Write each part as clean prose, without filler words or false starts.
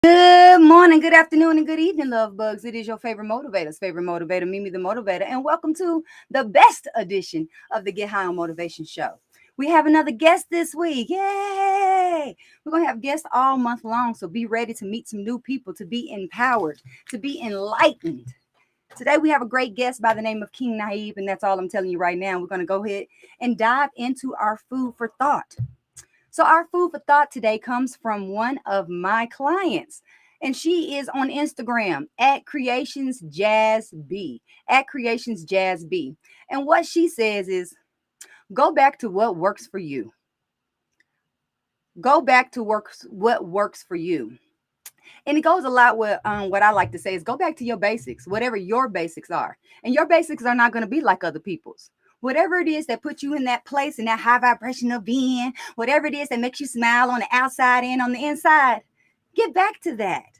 Good morning, good afternoon, and good evening, love bugs. It is your favorite motivator, Mimi the Motivator, and welcome to the best edition of the Get High on Motivation show. We have another guest this week. Yay! We're going to have guests all month long, so be ready to meet some new people, to be empowered, to be enlightened. Today, we have a great guest by the name of King Naib, and that's all I'm telling you right now. We're going to go ahead and dive into our food for thought. So, our food for thought today comes from one of my clients, and she is on Instagram at Creations Jazz B. At Creations Jazz B. And what she says is go back to what works for you. Go back to what works for you. And it goes a lot with what I like to say is go back to your basics, whatever your basics are. And your basics are not going to be like other people's. Whatever it is that puts you in that place, in that high vibrational being, whatever it is that makes you smile on the outside and on the inside, get back to that.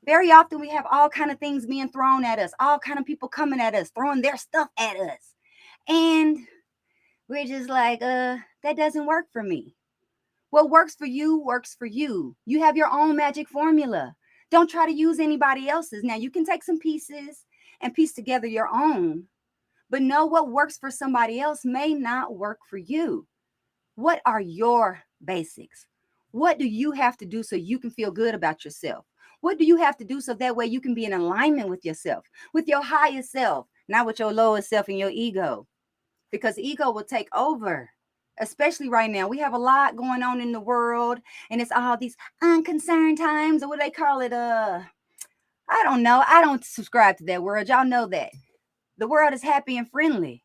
Very often we have all kind of things being thrown at us, all kind of people coming at us, throwing their stuff at us. And we're just like, that doesn't work for me. What works for you works for you. You have your own magic formula. Don't try to use anybody else's. Now, you can take some pieces and piece together your own, but know what works for somebody else may not work for you. What are your basics? What do you have to do so you can feel good about yourself? What do you have to do so that way you can be in alignment with yourself, with your highest self, not with your lowest self and your ego? Because ego will take over, especially right now. We have a lot going on in the world, and it's all these unconcerned times, or what they call it. I don't know. I don't subscribe to that word. Y'all know that. The world is happy and friendly.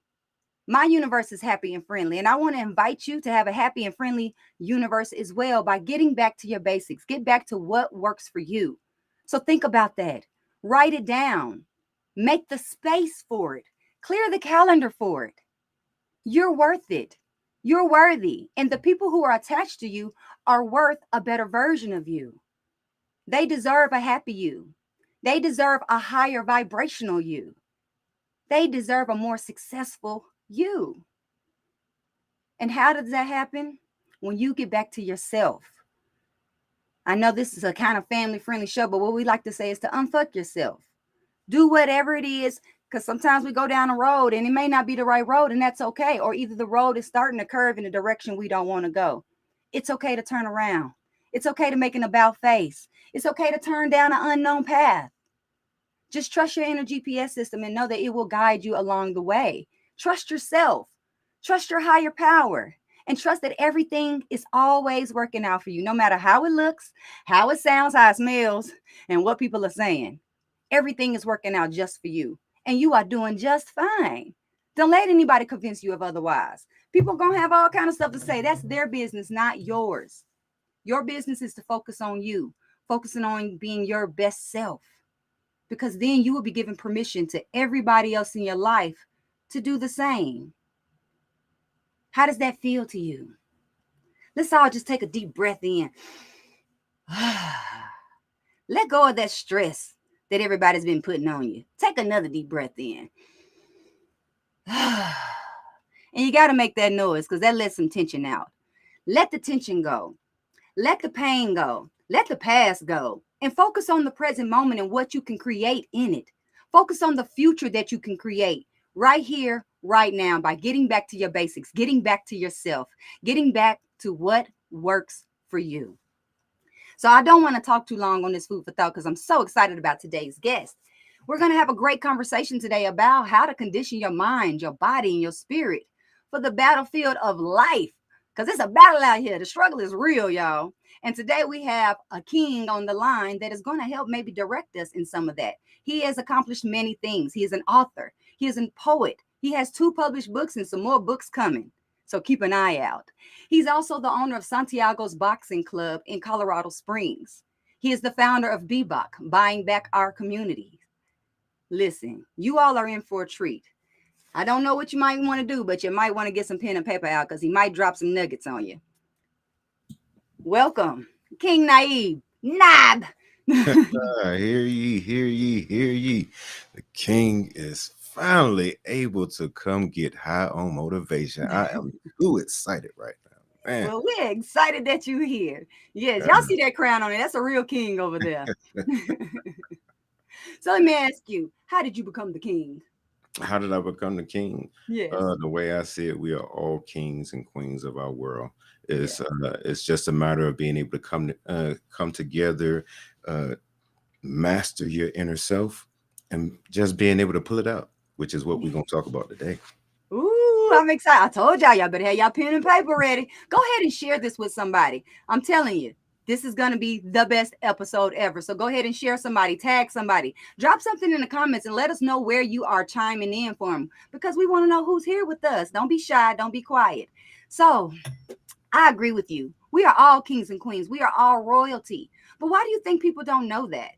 My universe is happy and friendly, and I want to invite you to have a happy and friendly universe as well by getting back to your basics. Get back to what works for you. So think about that. Write it down. Make the space for it. Clear the calendar for it. You're worth it. You're worthy. And the people who are attached to you are worth a better version of you. They deserve a happy you. They deserve a higher vibrational you. They deserve a more successful you. And how does that happen? When you get back to yourself. I know this is a kind of family friendly show, but what we like to say is to unfuck yourself. Do whatever it is, because sometimes we go down a road and it may not be the right road, and that's okay. Or either the road is starting to curve in a direction we don't want to go. It's okay to turn around. It's okay to make an about face. It's okay to turn down an unknown path. Just trust your inner GPS system and know that it will guide you along the way. Trust yourself. Trust your higher power. And trust that everything is always working out for you, no matter how it looks, how it sounds, how it smells, and what people are saying. Everything is working out just for you. And you are doing just fine. Don't let anybody convince you of otherwise. People are going to have all kind of stuff to say. That's their business, not yours. Your business is to focus on you, focusing on being your best self. Because then you will be giving permission to everybody else in your life to do the same. How does that feel to you? Let's all just take a deep breath in. Let go of that stress that everybody's been putting on you. Take another deep breath in. And you got to make that noise because that lets some tension out. Let the tension go. Let the pain go. Let the past go. And focus on the present moment and what you can create in it. Focus on the future that you can create right here, right now, by getting back to your basics, getting back to yourself, getting back to what works for you. So I don't want to talk too long on this food for thought because I'm so excited about today's guest. We're going to have a great conversation today about how to condition your mind, your body, and your spirit for the battlefield of life. Because it's a battle out here. The struggle is real, y'all. And today we have a king on the line that is going to help maybe direct us in some of that. He has accomplished many things. He is an author. He is a poet. He has 2 published books and some more books coming. So keep an eye out. He's also the owner of Santiago's Boxing Club in Colorado Springs. He is the founder of BBOC, Buying Back Our Community. Listen, you all are in for a treat. I don't know what you might want to do, but you might want to get some pen and paper out because he might drop some nuggets on you. Welcome, King Naib. Naib. Hear ye, hear ye, hear ye. The king is finally able to come get high on motivation. I am too excited right now. Man, Well, we're excited that you're here. Yes, y'all uh, see that crown on it? That's a real king over there. So let me ask you, how did you become the king? how did I become the king? Yes. The way I see it, we are all kings and queens of our world. Yeah. It's just a matter of being able to come together, uh, master your inner self, and just being able to pull it out, which is what we're gonna talk about today. Ooh, I'm excited. I told y'all better have y'all pen and paper ready. Go ahead and share this with somebody. I'm telling you, this is going to be the best episode ever. So go ahead and share somebody, tag somebody, drop something in the comments and let us know where you are chiming in from because we want to know who's here with us. Don't be shy, don't be quiet. So I agree with you. We are all kings and queens, we are all royalty. But why do you think people don't know that?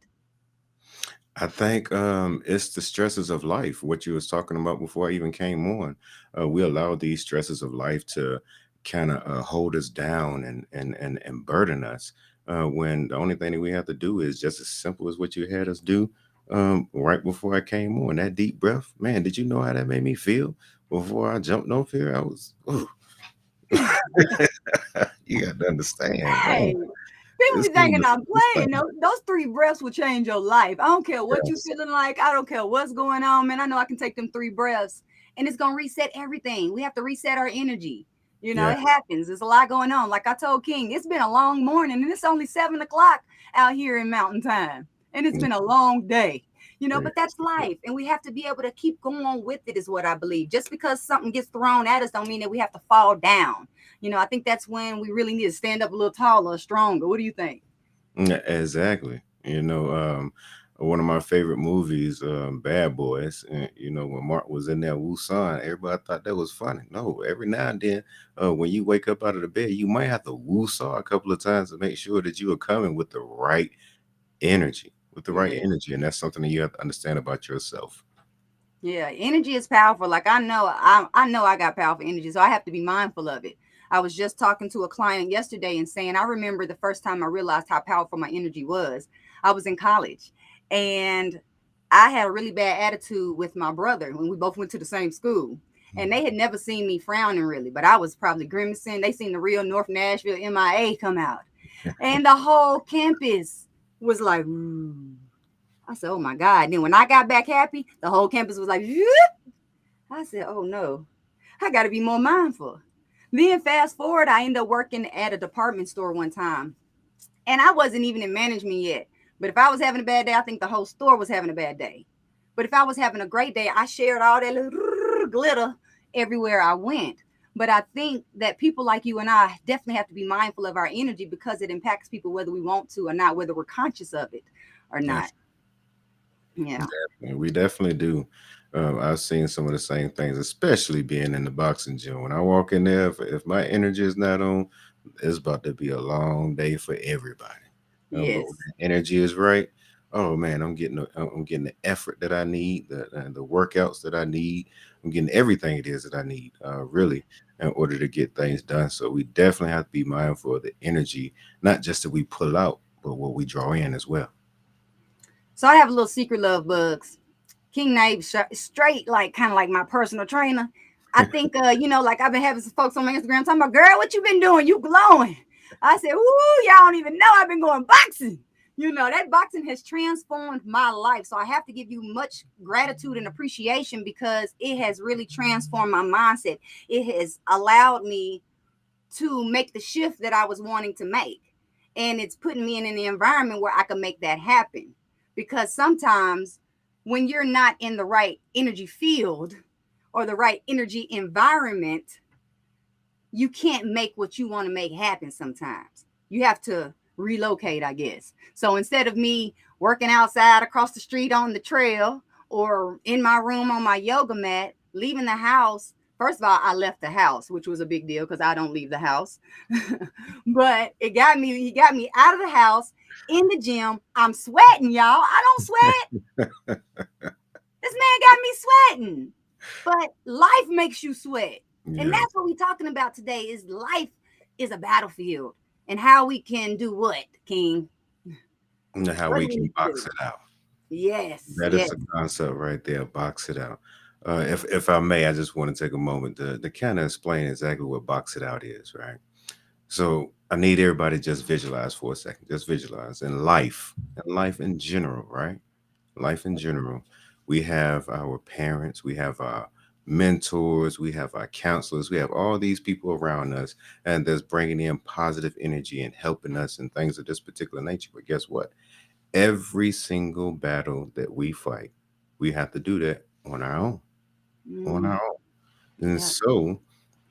I think it's the stresses of life. What you was talking about before I even came on. We allow these stresses of life to kind of hold us down and burden us. When the only thing that we have to do is just as simple as what you had us do right before I came on. That deep breath, man. Did you know how that made me feel before I jumped off here? I was, ooh. You got to understand, Hey, man. people This be thing, thinking I'm this playing. thing, Those three breaths will change your life. I don't care what you yes, feeling like. I don't care what's going on, man. I know I can take them three breaths and it's gonna reset everything. We have to reset our energy. yeah, It happens. There's a lot going on. Like I told King, it's been a long morning and it's only 7 o'clock out here in Mountain Time. And it's yeah, been a long day. yeah. But that's life. And we have to be able to keep going with it, is what I believe. Just because something gets thrown at us don't mean that we have to fall down. I think that's when we really need to stand up a little taller, stronger. What do you think? Yeah, exactly. One of my favorite movies, Bad Boys. When Mark was in there, Wusan, everybody thought that was funny. No, every now and then, when you wake up out of the bed, you might have to Wusaw a couple of times to make sure that you are coming with the right energy, Yeah. and that's something that you have to understand about yourself. Yeah, energy is powerful. Like I know I got powerful energy, so I have to be mindful of it. I was just talking to a client yesterday and saying I remember the first time I realized how powerful my energy was. I was in college and I had a really bad attitude with my brother when we both went to the same school. And they had never seen me frowning really, but I was probably grimacing. They seen the real North Nashville MIA come out. And the whole campus was like, "Ooh." I said, oh my God. And then when I got back happy, the whole campus was like, "Zoop." I said, oh no, I got to be more mindful. Then fast forward, I ended up working at a department store one time. And I wasn't even in management yet. But if I was having a bad day, I think the whole store was having a bad day. But if I was having a great day, I shared all that little glitter everywhere I went. But I think that people like you and I definitely have to be mindful of our energy because it impacts people whether we want to or not, whether we're conscious of it or not. Yes, Yeah. definitely. We definitely do. I've seen some of the same things, especially being in the boxing gym. When I walk in there, if my energy is not on, it's about to be a long day for everybody. But when Yes. the energy is right, oh man, I'm getting the effort that I need, the workouts that I need. I'm getting everything it is that I need, really, in order to get things done. So we definitely have to be mindful of the energy, not just that we pull out, but what we draw in as well. So I have a little secret love bugs. King Naib straight, like kind of like my personal trainer. I think like I've been having some folks on my Instagram talking about, girl, what you been doing? You glowing. I said, ooh, y'all don't even know I've been going boxing. That boxing has transformed my life. So I have to give you much gratitude and appreciation because it has really transformed my mindset. It has allowed me to make the shift that I was wanting to make. And it's putting me in an environment where I can make that happen. Because sometimes when you're not in the right energy field or the right energy environment, you can't make what you want to make happen sometimes. You have to relocate, I guess. So instead of me working outside across the street on the trail or in my room on my yoga mat, leaving the house, first of all, I left the house, which was a big deal because I don't leave the house. But he got me out of the house in the gym. I'm sweating, y'all. I don't sweat. This man got me sweating. But life makes you sweat. And Yeah. that's what we're talking about today is life is a battlefield and how we can do what, King? And how What we do we can need to box do? it out. Yes, That is yes. the concept right there. Box it out. If I may, I just want to take a moment to kind of explain exactly what box it out is, right? So I need everybody to just visualize for a second. Just visualize in life in general, right? Life in general. We have our parents, we have our mentors, we have our counselors, we have all these people around us, and that's bringing in positive energy and helping us and things of this particular nature. But guess what? Every single battle that we fight, we have to do that on our own. On our Mm, own. And yeah. so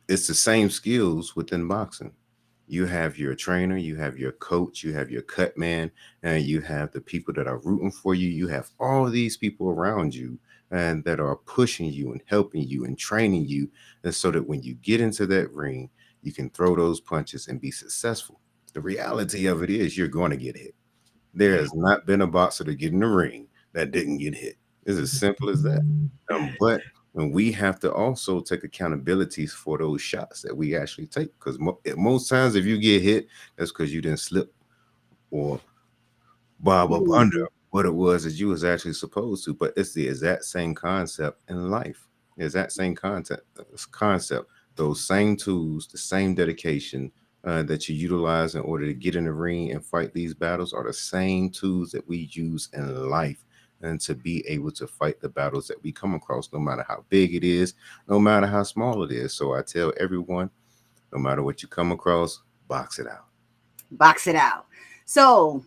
it's the same skills within boxing. You have your trainer, you have your coach, you have your cut man, and you have the people that are rooting for you. You have all these people around you and that are pushing you and helping you and training you. And so that when you get into that ring, you can throw those punches and be successful. The reality of it is you're going to get hit. There Yeah. has not been a boxer to get in the ring that didn't get hit. It's as simple as that. But when we have to also take accountabilities for those shots that we actually take, because most times if you get hit, that's because you didn't slip or bob up under Mhm. what it was that you was actually supposed to. But it's the exact same concept in life. The exact same concept. Those same tools, the same dedication that you utilize in order to get in the ring and fight these battles are the same tools that we use in life and to be able to fight the battles that we come across, no matter how big it is, no matter how small it is. So I tell everyone, no matter what you come across, box it out. Box it out. So,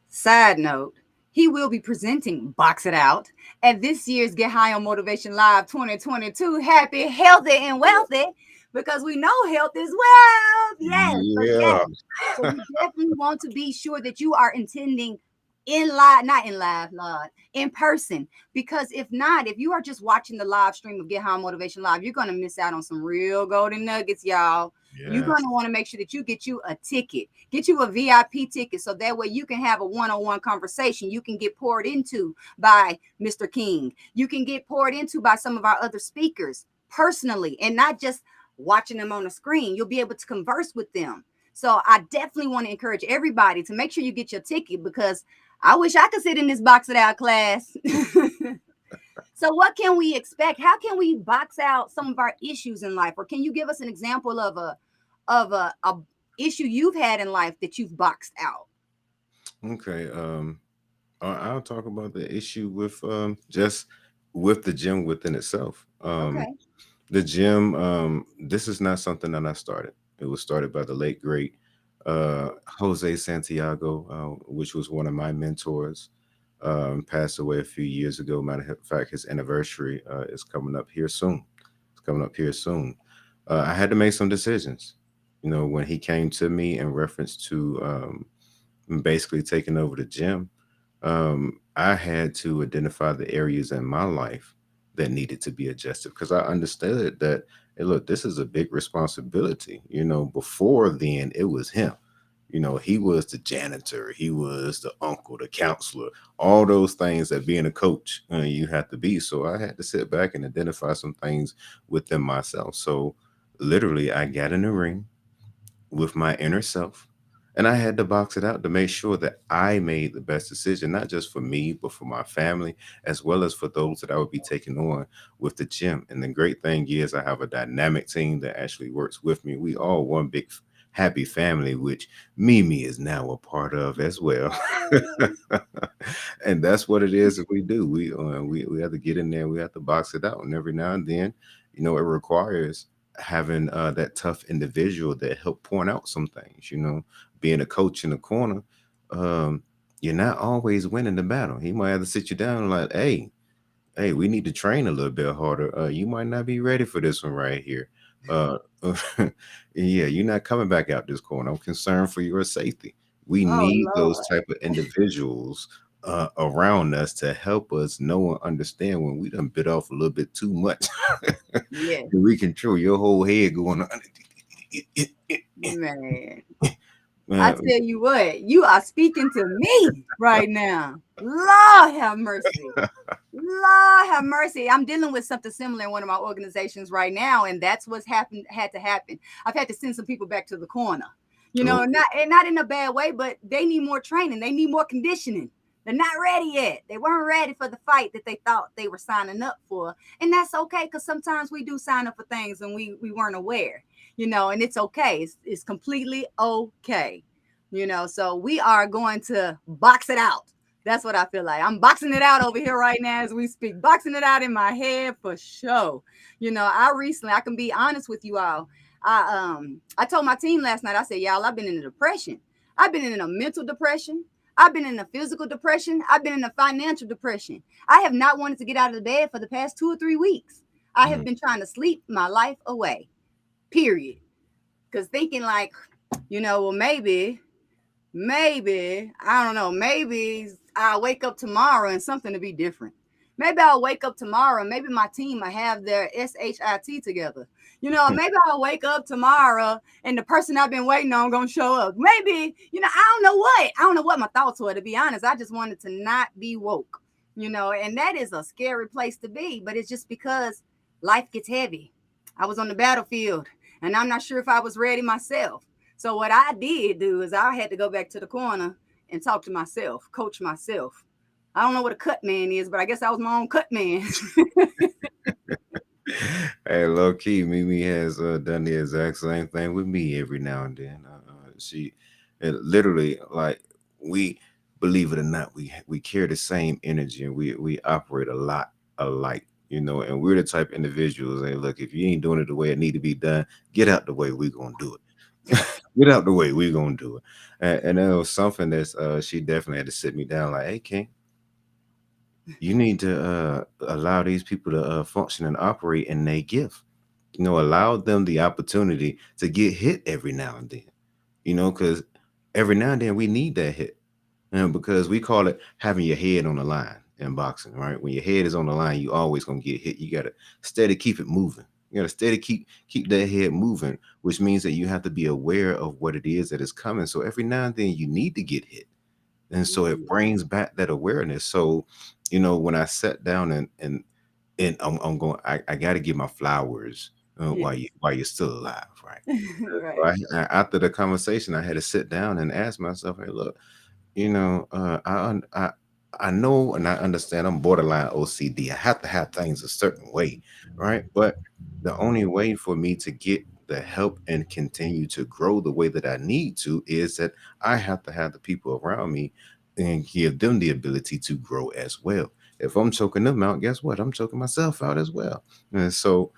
side note, he will be presenting Box It Out at this year's Get High on Motivation Live 2022. Happy, healthy, and wealthy, because we know health is wealth. Yes, but Yeah. yes. So we definitely want to be sure that you are attending in live, not in live, Lord, in person. Because if not, if you are just watching the live stream of Get High on Motivation Live, you're going to miss out on some real golden nuggets, y'all. You're going Yes. to want to make sure that you get you a ticket, get you a VIP ticket, so that way you can have a one-on-one conversation. You can get poured into by Mr. King. You can get poured into by some of our other speakers personally, and not just watching them on the screen. You'll be able to converse with them. So I definitely want to encourage everybody to make sure you get your ticket, because I wish I could sit in this box it out class. So what can we expect? How can we box out some of our issues in life? Or can you give us an example of a issue you've had in life that you've boxed out? Okay. I'll talk about the issue with just with the gym within itself. Okay. The gym, this is not something that I started. It was started by the late great Jose Santiago, which was one of my mentors. Passed away a few years ago. Matter of fact, his anniversary is coming up here soon. It's coming up here soon. I had to make some decisions. You know, when he came to me in reference to basically taking over the gym, I had to identify the areas in my life that needed to be adjusted because I understood that, hey, look, this is a big responsibility. You know, before then, it was him. You know, he was the janitor, he was the uncle, the counselor, all those things that being a coach you have to be. So I had to sit back and identify some things within myself. So literally, I got in the ring with my inner self. And I had to box it out to make sure that I made the best decision, not just for me, but for my family, as well as for those that I would be taking on with the gym. And the great thing is, I have a dynamic team that actually works with me. We all one big happy family, which Mimi is now a part of as well. And that's what it is that we do. We have to get in there. We have to box it out, and every now and then, you know, it requires having that tough individual that help point out some things. You know, being a coach in the corner, um, you're not always winning the battle. He might have to sit you down like, hey, we need to train a little bit harder. You might not be ready for this one right here. Uh, yeah, you're not coming back out this corner. I'm concerned for your safety. We Oh need those Lord. type of individuals around us to help us know and understand when we done bit off a little bit too much. Yes, We control your whole head going on. man. I Man, tell you what, you are speaking to me right now. Lord have mercy. Lord have mercy. I'm dealing with something similar in one of my organizations right now, and that's what's happened had to happen. I've had to send some people back to the corner. You know, oh, not in a bad way, but they need more training. They need more conditioning. They're not ready yet. They weren't ready for the fight that they thought they were signing up for. And that's okay, because sometimes we do sign up for things and we weren't aware. and it's okay. It's completely okay. So we are going to box it out. That's what I feel like. I'm boxing it out over here right now as we speak, boxing it out in my head for sure. I can be honest with you all. I told my team last night, I said, y'all, I've been in a depression. I've been in a mental depression. I've been in a physical depression. I've been in a financial depression. I have not wanted to get out of the bed for the past 2 or 3 weeks. I have Mm. been trying to sleep my life away, period. Because thinking like, well, maybe, I don't know, maybe I'll wake up tomorrow and something to be different. Maybe I'll wake up tomorrow and maybe my team will have their SHIT together. Maybe I'll wake up tomorrow and the person I've been waiting on gonna show up. Maybe, I don't know what. I don't know what my thoughts were, to be honest. I just wanted to not be woke, and that is a scary place to be, but it's just because life gets heavy. I was on the battlefield and I'm not sure if I was ready myself. So what I did do is I had to go back to the corner and talk to myself, coach myself. I don't know what a cut man is, but I guess I was my own cut man. Hey, low key, Mimi has done the exact same thing with me every now and then. She literally, like, we, believe it or not, we carry the same energy, and we operate a lot alike. And we're the type of individuals. Hey, look, if you ain't doing it the way it need to be done, get out the way. We gonna do it. Get out the way. We gonna do it. And it was something that she definitely had to sit me down. Like, hey, King, you need to allow these people to function and operate in their gift. Allow them the opportunity to get hit every now and then. Because every now and then we need that hit. Because we call it having your head on the line in boxing, right? When your head is on the line, you always gonna get hit. You gotta steady keep it moving. You gotta steady keep that head moving, which means that you have to be aware of what it is that is coming. So every now and then you need to get hit, and so it Mm, brings back that awareness. So when I sat down and I'm going, I got to give my flowers while yes. you're still alive, right? So Right. after the conversation, I had to sit down and ask myself, hey, look, I know and I understand I'm borderline OCD. I have to have things a certain way, right? But the only way for me to get the help and continue to grow the way that I need to is that I have to have the people around me and give them the ability to grow as well. If I'm choking them out, guess what? I'm choking myself out as well. And so,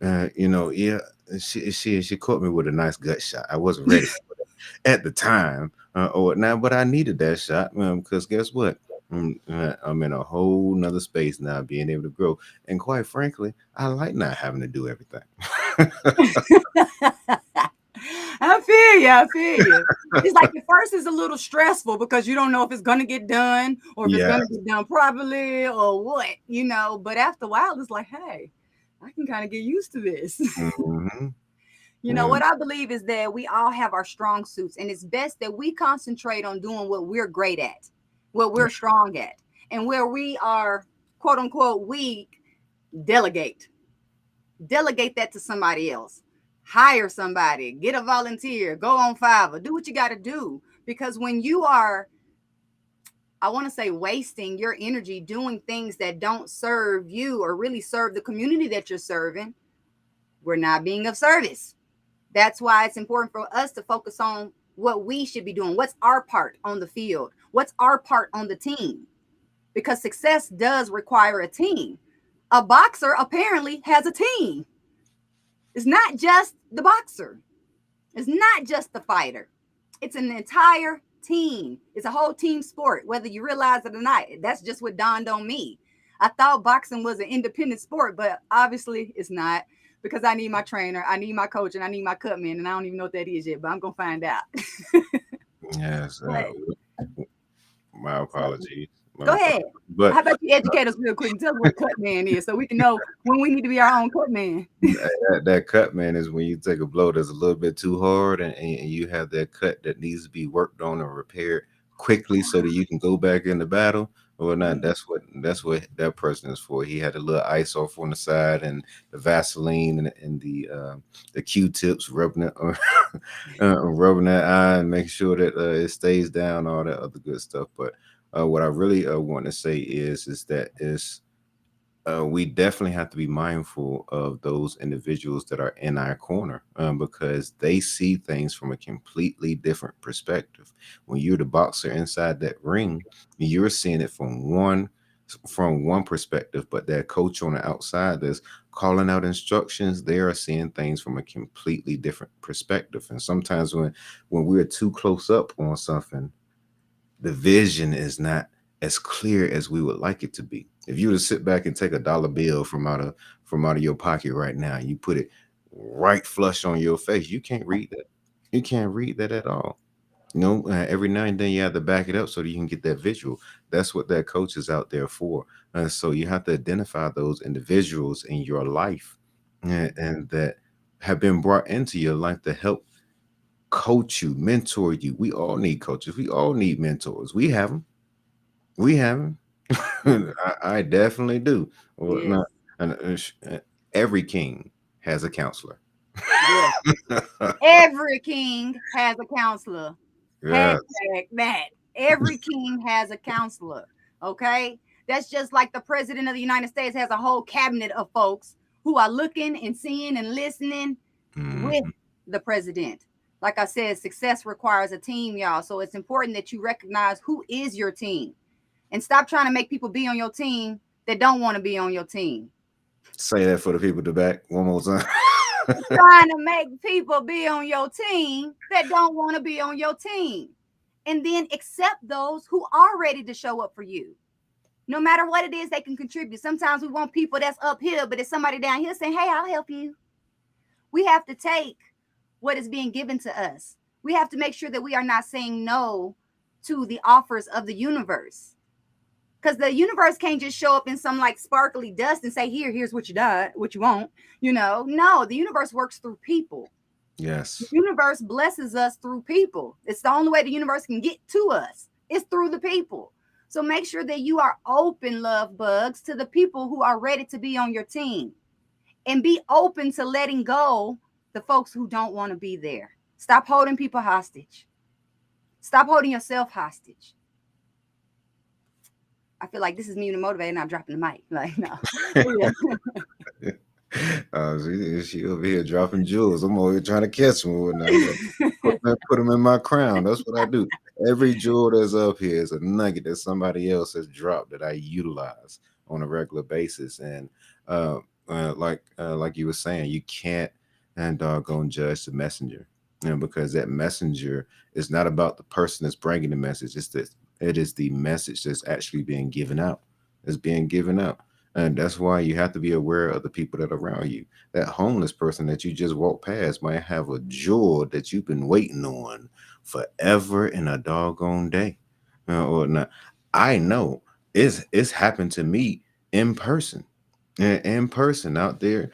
yeah, she caught me with a nice gut shot. I wasn't ready for it at the time or now, but I needed that shot because guess what? I'm in a whole nother space now, being able to grow. And quite frankly, I like not having to do everything. I feel you. I feel you. It's like at first it's a little stressful because you don't know if it's gonna get done or if it's Yeah. gonna get done properly or what. But after a while, it's like, hey, I can kind of get used to this. Hmm. What I believe is that we all have our strong suits, and it's best that we concentrate on doing what we're great at, what we're strong at, and where we are quote unquote weak, delegate. Delegate that to somebody else. Hire somebody, get a volunteer, go on Fiverr, do what you got to do. Because when you are, I want to say, wasting your energy doing things that don't serve you or really serve the community that you're serving, we're not being of service. That's why it's important for us to focus on what we should be doing. What's our part on the field? What's our part on the team? Because success does require a team. A boxer apparently has a team. It's not just the boxer, it's not just the fighter. It's an entire team. It's a whole team sport, whether you realize it or not. That's just what dawned on me. I thought boxing was an independent sport, but obviously it's not because I need my trainer, I need my coach, and I need my cut man, and I don't even know what that is yet, but I'm gonna find out. Yes. But My so apologies. My go apologies. ahead. But How about you educate us real quick and tell us what a cut man is so we can know when we need to be our own cut man? that cut, man, is when you take a blow that's a little bit too hard, and you have that cut that needs to be worked on and repaired quickly so that you can go back in the battle or not. That's what that person is for. He had a little ice off on the side and the Vaseline and the Q-tips rubbing it rubbing that eye and making sure that it stays down, all that other good stuff. But what I really want to say is that is We definitely have to be mindful of those individuals that are in our corner, because they see things from a completely different perspective. When you're the boxer inside that ring, you're seeing it from one perspective, but that coach on the outside that's calling out instructions, they are seeing things from a completely different perspective. And sometimes when we're too close up on something, the vision is not as clear as we would like it to be. If you were to sit back and take a dollar bill from out of your pocket right now, and you put it right flush on your face, you can't read that. You can't read that at all. Every now and then you have to back it up so that you can get that visual. That's what that coach is out there for. So you have to identify those individuals in your life, and that have been brought into your life to help coach you, mentor you. We all need coaches. We all need mentors. We have them. We have them. I definitely do. Well, Yes. not, and, every king has a counselor. Yes. Every king has a counselor. Yeah. Hashtag that. Every king has a counselor. Okay. That's just like the president of the United States has a whole cabinet of folks who are looking and seeing and listening with Mhm. the president. Like I said, success requires a team, y'all. So it's important that you recognize who is your team and stop trying to make people be on your team that don't want to be on your team. Say that for the people at the back one more time. Trying to make people be on your team that don't want to be on your team. And then accept those who are ready to show up for you. No matter what it is, they can contribute. Sometimes we want people that's up here, but it's somebody down here saying, hey, I'll help you. We have to take what is being given to us. We have to make sure that we are not saying no to the offers of the universe. Because the universe can't just show up in some like sparkly dust and say, here's what you got, what you want. No, the universe works through people. The Yes. universe blesses us through people. It's the only way the universe can get to us. It's through the people. So make sure that you are open, love bugs, to the people who are ready to be on your team. And be open to letting go the folks who don't want to be there. Stop holding people hostage. Stop holding yourself hostage. I feel like this is me to motivate and I'm dropping the mic. Like, no. Yeah. She over here dropping jewels. I'm over here trying to catch them. I'm like, put them in my crown. That's what I do. Every jewel that's up here is a nugget that somebody else has dropped that I utilize on a regular basis. And uh, like you were saying, you can't and doggone judge the messenger, because that messenger is not about the person that's bringing the message. It is the message that's actually being given out. It's being given out. And that's why you have to be aware of the people that are around you. That homeless person that you just walked past might have a jewel that you've been waiting on forever in a doggone day. Or not. I know it's happened to me in person. In person out there,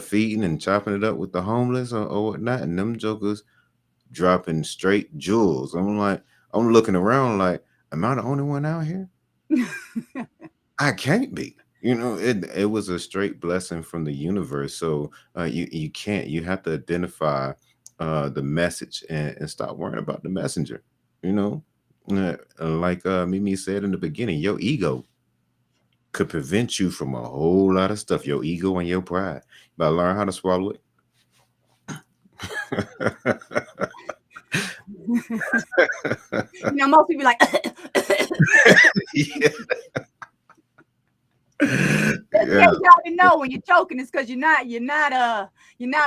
feeding and chopping it up with the homeless or whatnot, and them jokers dropping straight jewels. I'm looking around like, am I the only one out here? I can't be. It was a straight blessing from the universe. So you can't. You have to identify the message and stop worrying about the messenger. You know, like Mimi said in the beginning, your ego could prevent you from a whole lot of stuff. Your ego and your pride. But learn how to swallow Most people like, it. just in Yeah. case y'all didn't know, when you're choking, it's because you're not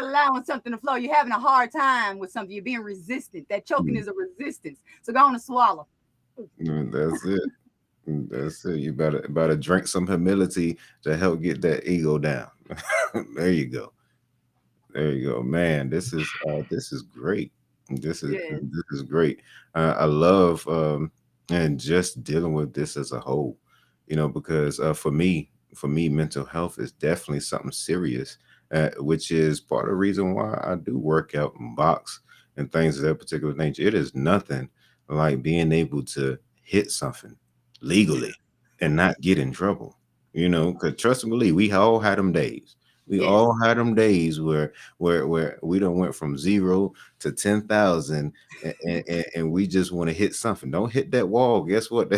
allowing something to flow. You're having a hard time with something. You're being resistant. That choking Mm, is a resistance. So go on and swallow. that's it. That's it. You better drink some humility to help get that ego down. There you go. There you go, man. This is great. Yes, This is great. I love and just dealing with this as a whole, because for me, mental health is definitely something serious, which is part of the reason why I do work out and box and things of that particular nature. It is nothing like being able to hit something legally and not get in trouble. Because trust and believe, we all had them days. We yes. all had them days where we don't went from 0 to 10,000, and we just want to hit something. Don't hit that wall. Guess what?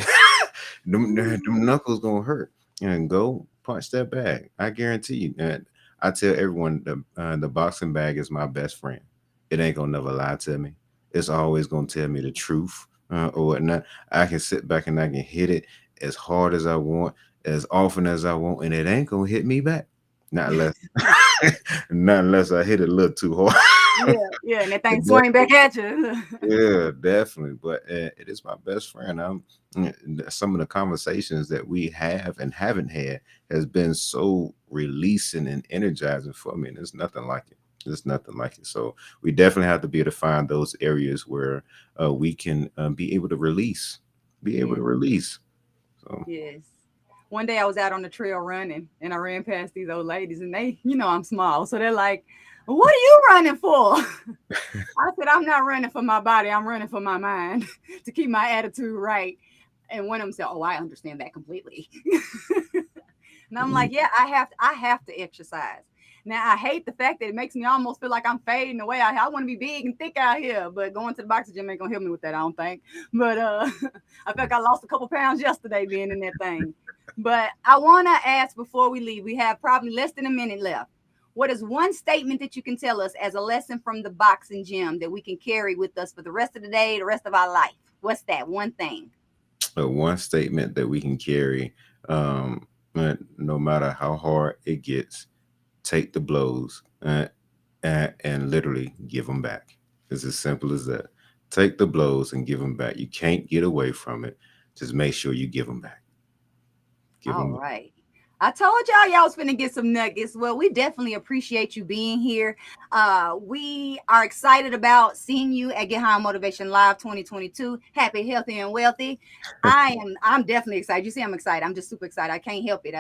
them knuckles gonna hurt. And go punch that bag. I guarantee you. And I tell everyone the boxing bag is my best friend. It ain't gonna never lie to me. It's always gonna tell me the truth or whatnot. I can sit back and I can hit it as hard as I want, as often as I want, and it ain't gonna hit me back. Not unless, not unless I hit it a little too hard. Yeah, yeah, and that thing But swing back at you. yeah, definitely. But it is my best friend. Some of the conversations that we have and haven't had has been so releasing and energizing for me, and there's nothing like it. There's nothing like it. So we definitely have to be able to find those areas where we can be able to release, be able Yeah. to release. So Yes. One day I was out on the trail running and I ran past these old ladies and they, I'm small. So they're like, what are you running for? I said, I'm not running for my body. I'm running for my mind to keep my attitude right. And one of them said, oh, I understand that completely. And I'm mm, like, yeah, I have to exercise. Now I hate the fact that it makes me almost feel like I'm fading away out here. I want to be big and thick out here, but going to the boxing gym ain't gonna help me with that, I don't think. But I feel like I lost a couple pounds yesterday being in that thing. But I wanna ask before we leave, we have probably less than a minute left. What is one statement that you can tell us as a lesson from the boxing gym that we can carry with us for the rest of the day, the rest of our life? What's that one thing? one statement that we can carry, no matter how hard it gets, take the blows and literally give them back. It's as simple as that. Take the blows and give them back. You can't get away from it. Just make sure you give them back. Give All them back. right. I told y'all was finna get some nuggets. Well, we definitely appreciate you being here. We are excited about seeing you at Get High on Motivation Live 2022. Happy, healthy, and wealthy. I'm definitely excited. You see, I'm excited. I'm just super excited. I can't help it.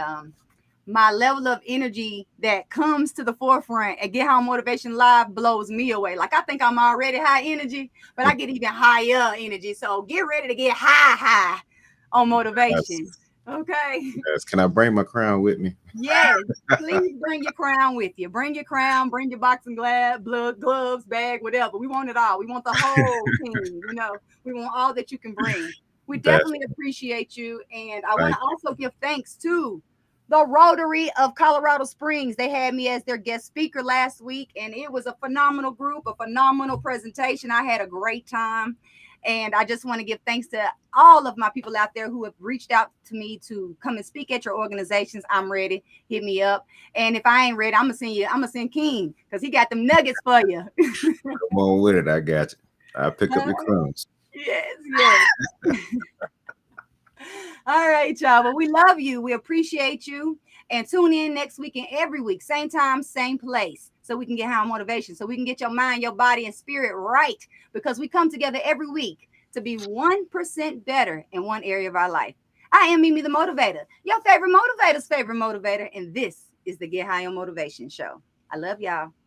My level of energy that comes to the forefront at Get High on Motivation Live blows me away. Like I think I'm already high energy, but I get even higher energy. So get ready to get high on Yes, motivation. Okay. yes. Can I bring my crown with me? Yes, please bring your crown with you. Bring your crown, bring your boxing glove, blood, gloves, bag, whatever. We want it all. We want the whole team. We want all that you can bring. We That's definitely appreciate you. And I want thank to also give thanks to the Rotary of Colorado Springs. They had me as their guest speaker last week, and it was a phenomenal group, a phenomenal presentation. I had a great time. And I just want to give thanks to all of my people out there who have reached out to me to come and speak at your organizations. I'm ready. Hit me up. And if I ain't ready, I'm gonna send King because he got them nuggets for you. you. Come on with it. I got you. I pick up your crumbs. Yes, yes. All right, y'all. Well, we love you. We appreciate you. And tune in next week and every week, same time, same place, so we can get high motivation, so we can get your mind, your body, and spirit right. Because we come together every week to be 1% better in one area of our life. I am Mimi the Motivator, your favorite motivator's favorite motivator. And this is the Get High on Motivation Show. I love y'all.